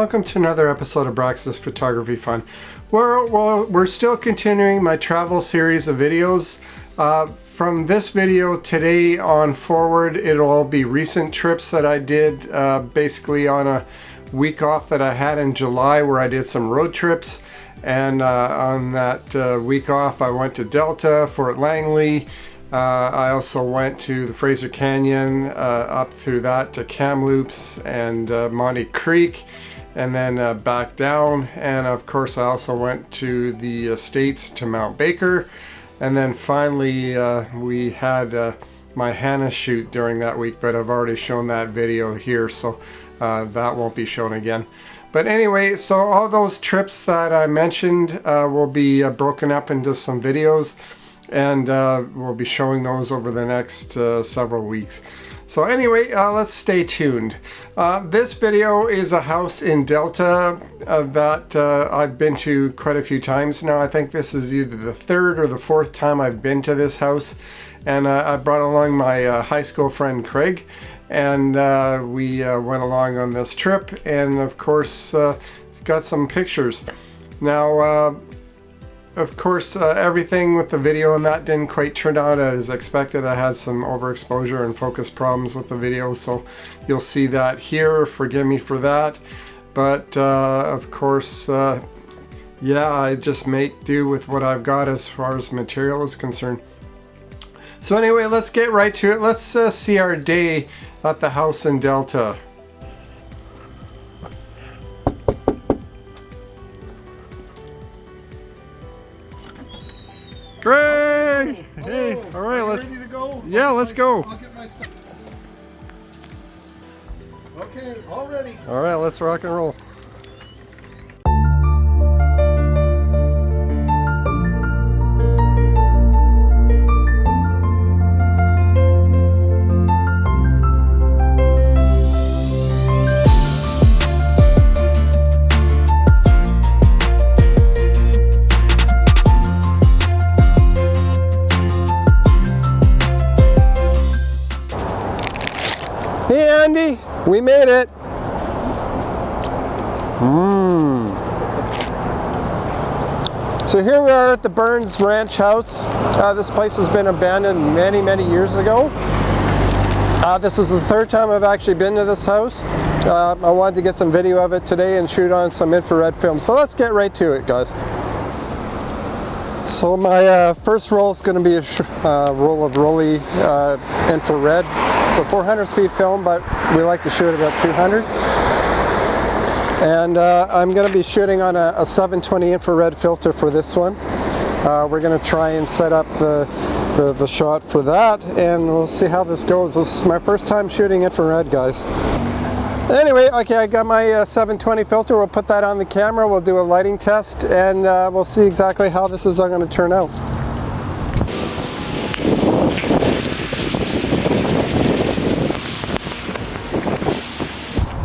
welcome to another episode of Braxus Photography Fun. We're still continuing my travel series of videos. From this video today on forward, it'll all be recent trips that I did, basically on a week off that I had in July where I did some road trips. And on that week off, I went to Delta, Fort Langley. I also went to the Fraser Canyon, up through that to Kamloops and Monte Creek, and then back down. And of course I also went to the States to Mount Baker. And then finally we had my Hannah shoot during that week, but I've already shown that video here, so that won't be shown again. But anyway, so all those trips that I mentioned will be broken up into some videos, and we'll be showing those over the next several weeks. So anyway, let's stay tuned. This video is a house in Delta that I've been to quite a few times now. I think this is either the third or the fourth time I've been to this house. And I brought along my high school friend Craig, and we went along on this trip, and of course got some pictures. Now of course, everything with the video and that didn't quite turn out as expected. I had some overexposure and focus problems with the video, so you'll see that here. Forgive me for that. But of course, yeah, I just make do with what I've got as far as material is concerned. So anyway, let's get right to it. Let's see our day at the house in Delta. Greg! Hey, all right, let's. Ready to go? Yeah, let's go. I'll get my stuff. Okay, all ready. All right, let's rock and roll. Hey Andy, we made it. So here we are at the Burns Ranch house. This place has been abandoned many years ago. This is the third time I've actually been to this house. I wanted to get some video of it today and shoot on some infrared film. So let's get right to it, guys. So my first roll is going to be a roll of Rolly infrared. It's a 400 speed film, but we like to shoot it at 200. And I'm going to be shooting on a 720 infrared filter for this one. We're going to try and set up the shot for that, and we'll see how this goes. This is my first time shooting infrared, guys. Anyway, okay, I got my 720 filter. We'll put that on the camera. We'll do a lighting test, and we'll see exactly how this is going to turn out.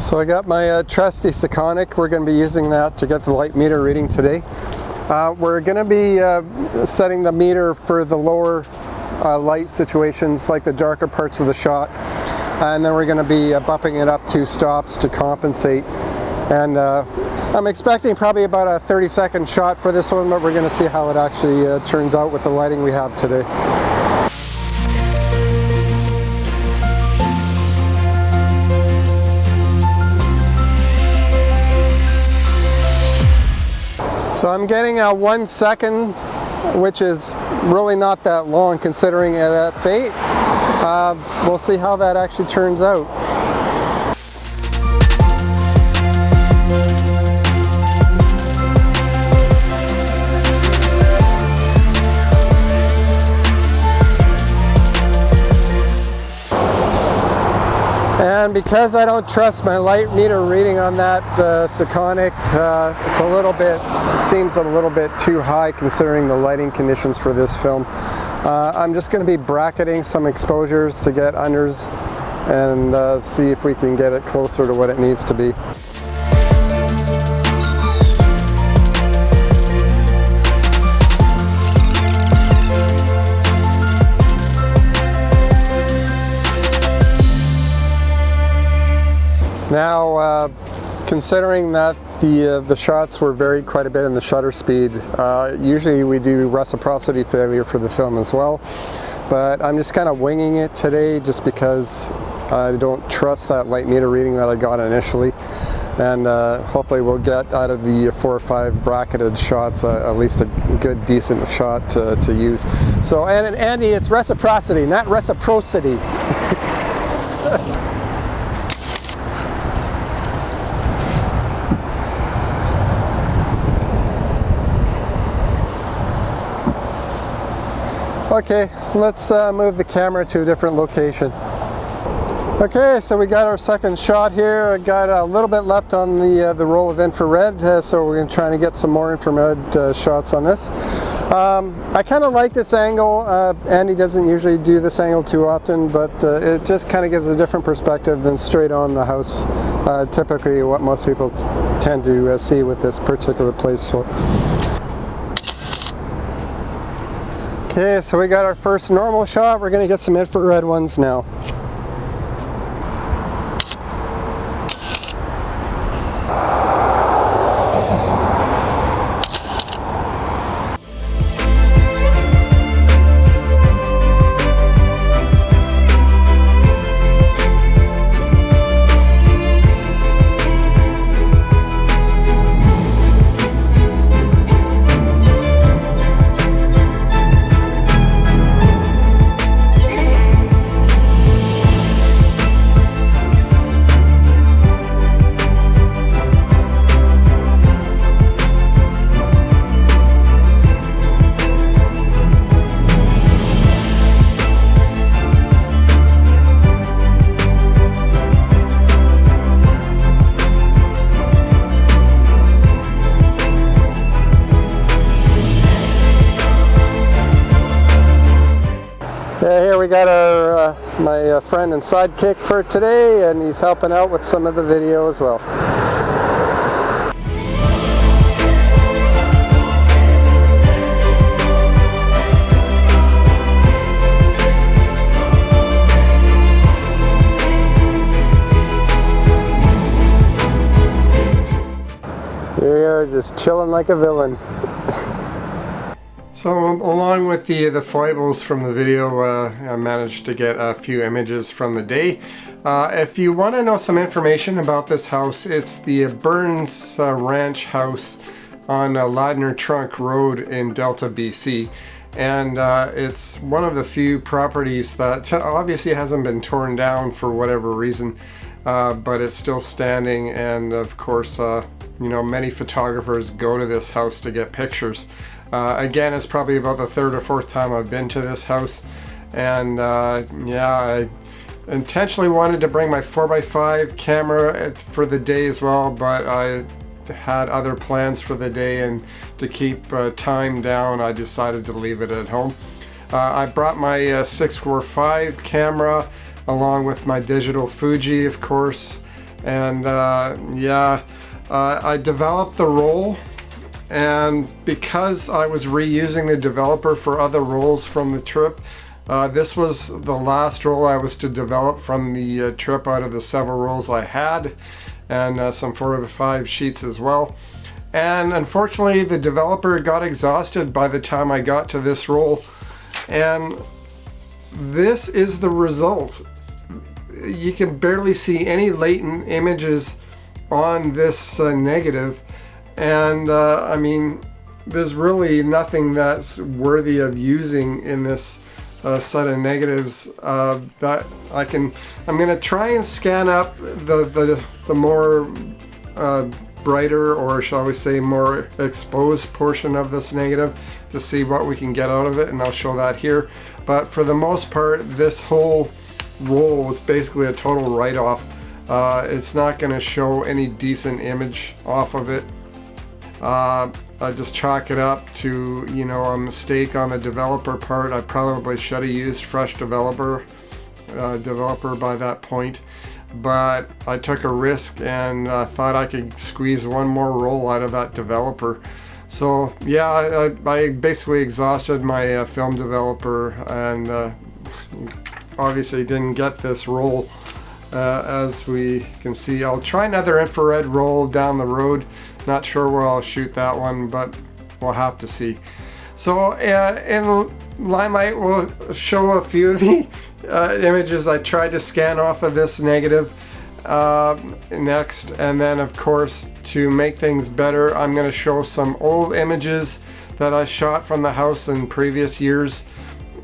So I got my trusty Tissot. We're going to be using that to get the light meter reading today. We're going to be setting the meter for the lower light situations, like the darker parts of the shot. And then we're going to be bumping it up 2 stops to compensate. And I'm expecting probably about a 30-second shot for this one, but we're going to see how it actually turns out with the lighting we have today. So I'm getting 1 second, which is really not that long considering it at fate. We'll see how that actually turns out. And because I don't trust my light meter reading on that Tissot, it's a little bit, seems a little bit too high considering the lighting conditions for this film. I'm just going to be bracketing some exposures to get unders and see if we can get it closer to what it needs to be. Now, considering that the shots were varied quite a bit in the shutter speed, usually we do reciprocity failure for the film as well, but I'm just kind of winging it today just because I don't trust that light meter reading that I got initially, and hopefully we'll get out of the 4 or 5 bracketed shots at least a good decent shot to use. So, and Andy, it's reciprocity, not reciprocity. Okay, let's move the camera to a different location. Okay, so we got our second shot here. I got a little bit left on the roll of infrared, so we're trying to get some more infrared shots on this. I kind of like this angle. Andy doesn't usually do this angle too often, but it just kind of gives a different perspective than straight on the house. Typically what most people tend to see with this particular place. So. Okay, so we got our first normal shot. We're going to get some infrared ones now. Here we got our my friend and sidekick for today, and he's helping out with some of the video as well. Here we are, just chilling like a villain. So along with the foibles from the video, I managed to get a few images from the day. If you want to know some information about this house, it's the Burns Ranch house on Ladner Trunk Road in Delta, BC. And it's one of the few properties that obviously hasn't been torn down for whatever reason, but it's still standing. And of course, you know, many photographers go to this house to get pictures. Again, it's probably about the 3rd or 4th time I've been to this house, and yeah, I intentionally wanted to bring my 4x5 camera for the day as well, but I had other plans for the day, and to keep time down, I decided to leave it at home. I brought my 645 camera along with my digital Fuji, of course, and yeah, I developed the roll. And because I was reusing the developer for other rolls from the trip, this was the last roll I was to develop from the trip out of the several rolls I had, and some 4x5 sheets as well. And unfortunately, the developer got exhausted by the time I got to this roll, and this is the result. You can barely see any latent images on this negative. And I mean, there's really nothing that's worthy of using in this set of negatives that I'm going to try and scan up the more brighter, or shall we say more exposed portion of this negative to see what we can get out of it, and I'll show that here. But for the most part, this whole roll is basically a total write-off. It's not going to show any decent image off of it. I just chalk it up to, you know, a mistake on the developer part. I probably should have used fresh developer by that point, but I took a risk and thought I could squeeze one more roll out of that developer. So yeah, I basically exhausted my film developer, and obviously didn't get this roll as we can see. I'll try another infrared roll down the road. Not sure where I'll shoot that one, but we'll have to see. So in Limelight, we'll show a few of the images I tried to scan off of this negative next, and then of course, to make things better, I'm going to show some old images that I shot from the house in previous years,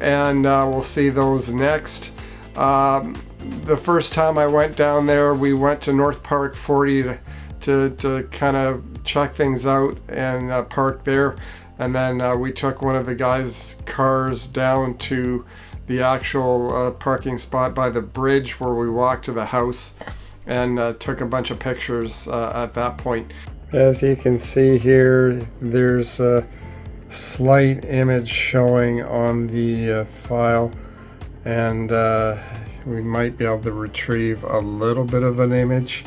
and we'll see those next. The first time I went down there, we went to North Park 40 to kind of check things out and park there, and then we took one of the guys' cars down to the actual parking spot by the bridge where we walked to the house, and took a bunch of pictures at that point. As you can see here, there's a slight image showing on the file, and we might be able to retrieve a little bit of an image,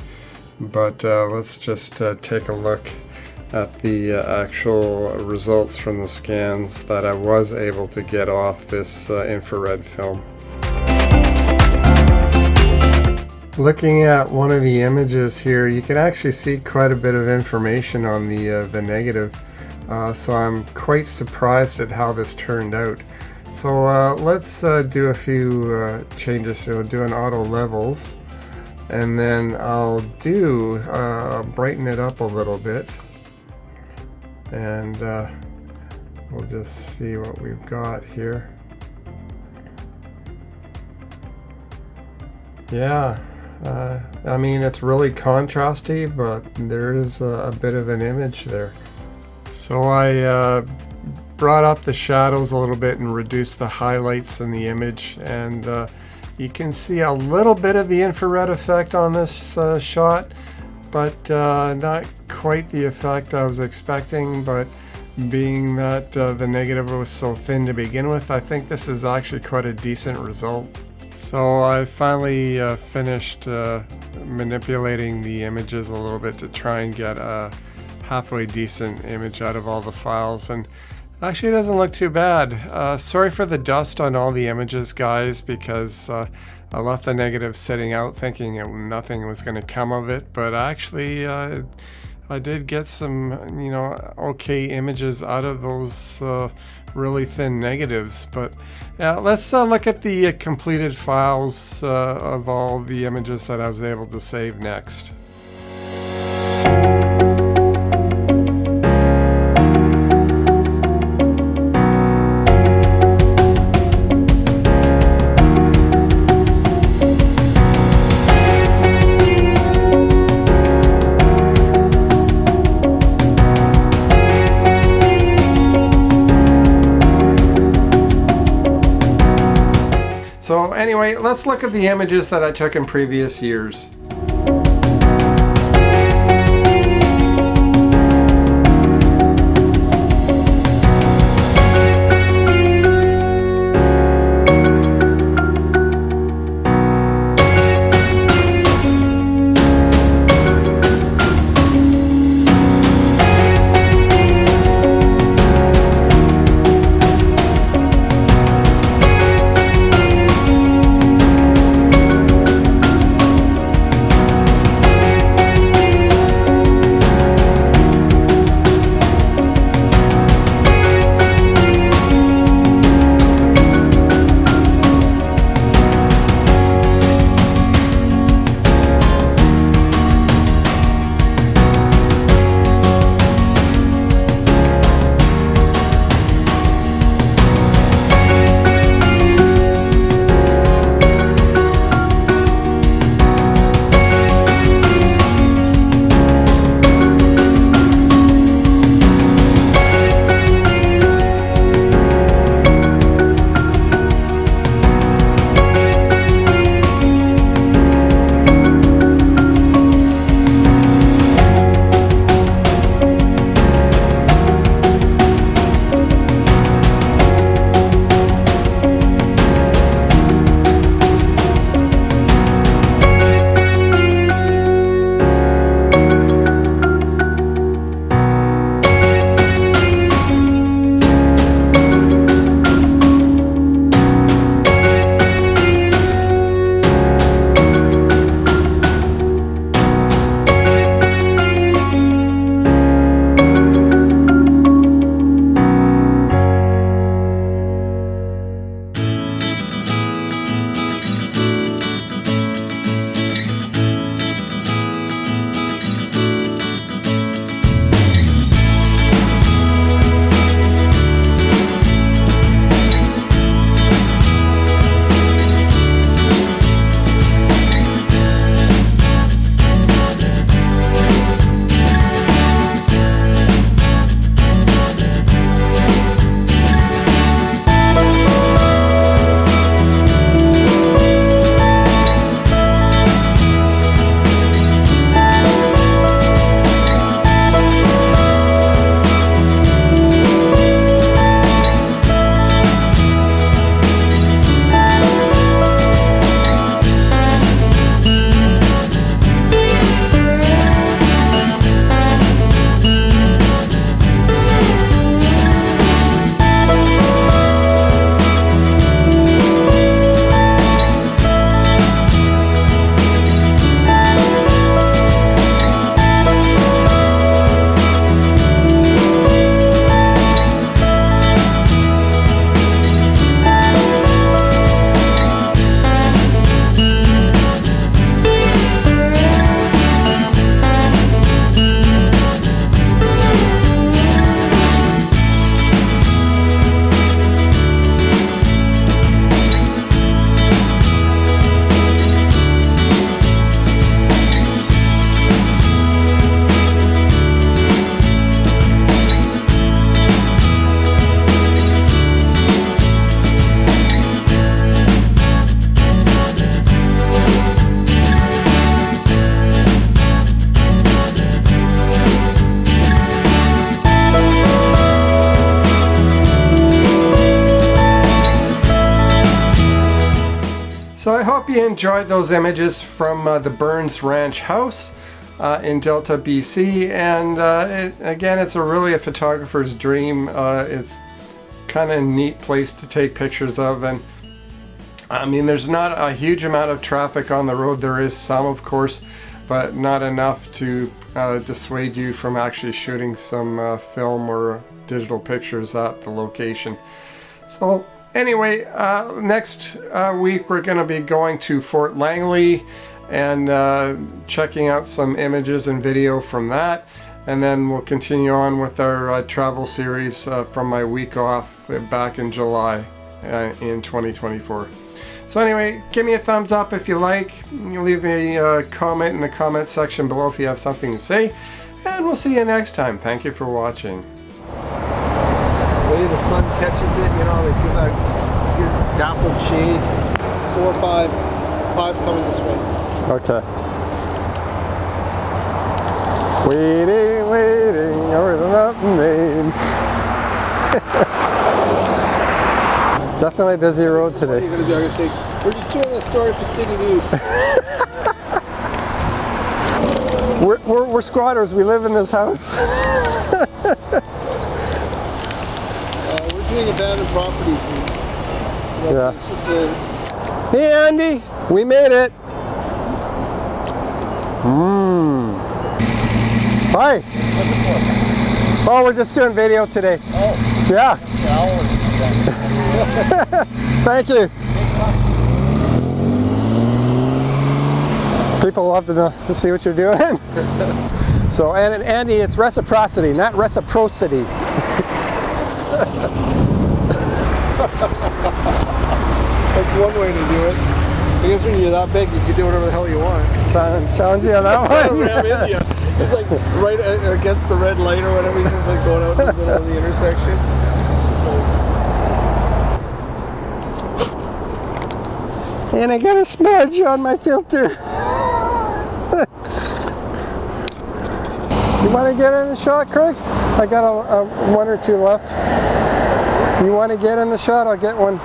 but let's just take a look at the actual results from the scans that I was able to get off this infrared film. Looking at one of the images here, you can actually see quite a bit of information on the negative, so I'm quite surprised at how this turned out. So let's do a few changes. So do an auto levels, and then I'll do brighten it up a little bit, and we'll just see what we've got here. Yeah. I mean, it's really contrasty, but there is a bit of an image there. So I brought up the shadows a little bit and reduced the highlights in the image, and you can see a little bit of the infrared effect on this shot, but not quite the effect I was expecting. But being that the negative was so thin to begin with, I think this is actually quite a decent result. So I finally finished manipulating the images a little bit to try and get a halfway decent image out of all the files, and actually it doesn't look too bad. Sorry for the dust on all the images, guys, because I left the negative sitting out thinking nothing was going to come of it, but actually I did get some, okay images out of those really thin negatives. But yeah, let's look at the completed files of all the images that I was able to save next. So anyway, let's look at the images that I took in previous years. So I hope you enjoyed those images from the Burns Ranch house in Delta, BC, and again, it's really a photographer's dream. It's kind of a neat place to take pictures of, and I mean, there's not a huge amount of traffic on the road. There is some, of course, but not enough to dissuade you from actually shooting some film or digital pictures at the location. So anyway, next week we're going to be going to Fort Langley and checking out some images and video from that, and then we'll continue on with our travel series from my week off back in July in 2024. So anyway, give me a thumbs up if you like. You leave a comment in the comment section below if you have something to say, and we'll see you next time. Thank you for watching. The way the sun catches it, you know, they give that good dappled shade. 4, 5, 5 coming this way. Okay. Waiting over the mountain main. Definitely a busy road today. What are you going to do? I'm going to say, we're just doing a story for City News. We're squatters. We live in this house. We're doing abandoned properties. And, Yeah. This is Hey Andy, we made it. Hi. Oh, we're just doing video today. Oh. Yeah. Thank you. People love to know, to see what you're doing. So, and Andy, it's reciprocity, not reciprocity. That's one way to do it. I guess when you're that big, you can do whatever the hell you want. Challenge you on that one. Ram into you. He's like right against the red light or whatever. He's just like going out in the middle of the intersection. And I got a smudge on my filter. You want to get in the shot, Craig? I got a 1 or 2 left. You want to get in the shot? I'll get one.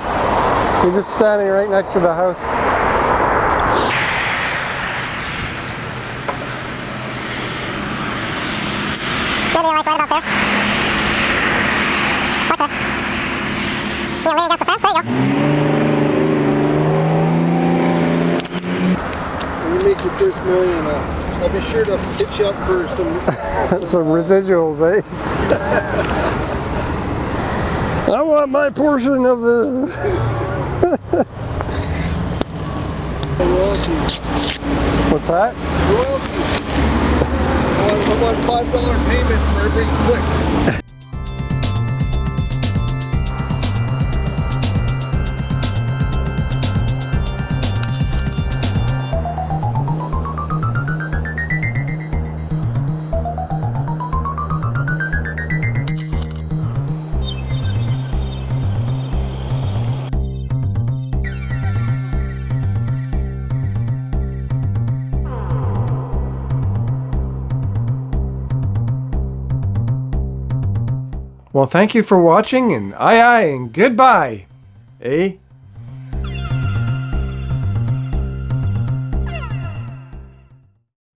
You're just standing right next to the house. Maybe like right about there. Okay. Yeah, lean against the fence. There you go. When you make your first million, I'll be sure to hit you up for some Some residuals, eh? I want my portion of the royalties. What's that? Royalties. I want $5 payment for every click. Well, thank you for watching, and aye and goodbye, eh?